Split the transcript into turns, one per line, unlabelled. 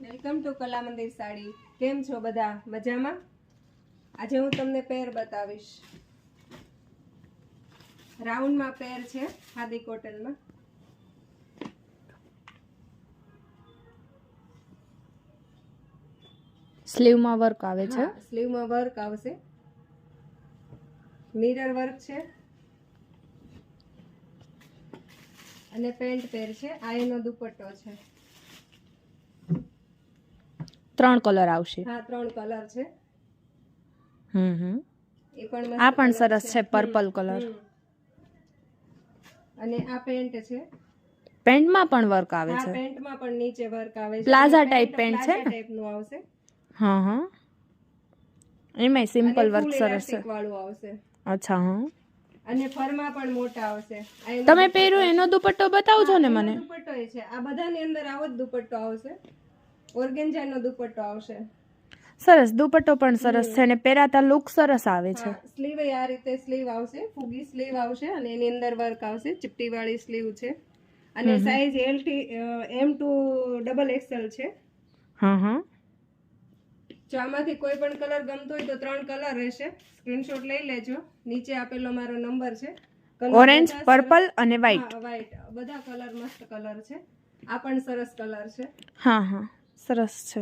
Welcome to કલા મંદિર સાડી. કેમ છો બધા? મજામાં? આજે હું તમને પેર બતાવીશ. રાઉન્ડમાં પેર છે ખાદી કોટનમાં.
સ્લીવમાં વર્ક આવે છે.
સ્લીવમાં વર્ક આવશે, મિરર વર્ક છે અને પેન્ટ પેર છે. આ એનો દુપટ્ટો છે.
3 કલર આવશે.
હા, 3 કલર છે. એ પણ
આ પણ સરસ છે, પર્પલ કલર.
અને આ પેન્ટ છે.
પેન્ટમાં પણ વર્ક આવે છે.
પેન્ટમાં પણ નીચે વર્ક આવે છે.
પ્લાઝા ટાઈપ પેન્ટ છે.
પ્લાઝા ટાઈપનું આવશે.
હા. એમાંય સિમ્પલ વર્ક સરસ છે.
ઇલાસ્ટિક વાળું આવશે.
અચ્છા.
અને ફરમાં પણ મોટા આવશે.
તમે પહેર્યો એનો દુપટ્ટો બતાવજો ને મને.
દુપટ્ટો એ છે. આ બધાની અંદર આવો જ દુપટ્ટો આવશે. ઓર્ગેન્જાનો દુપટ્ટો આવશે.
સરસ, દુપટ્ટો પણ સરસ છે અને પહેરાતા લુક સરસ આવે છે.
સ્લીવ આ રીતે સ્લીવ આવશે, ફૂગી સ્લીવ આવશે અને એની અંદર વર્ક આવશે. ચીપટી વાળી સ્લીવ છે અને સાઈઝ L થી M to XXL છે. જો આમાંથી કોઈ પણ કલર ગમતો હોય તો 3 કલર રહેશે. સ્ક્રીનશોટ લઈ લેજો. નીચે આપેલો મારો નંબર છે.
ઓરેન્જ, પર્પલ અને વ્હાઈટ.
બધા કલર મસ્ત કલર છે. આ પણ સરસ કલર છે.
હા, સરસ છે.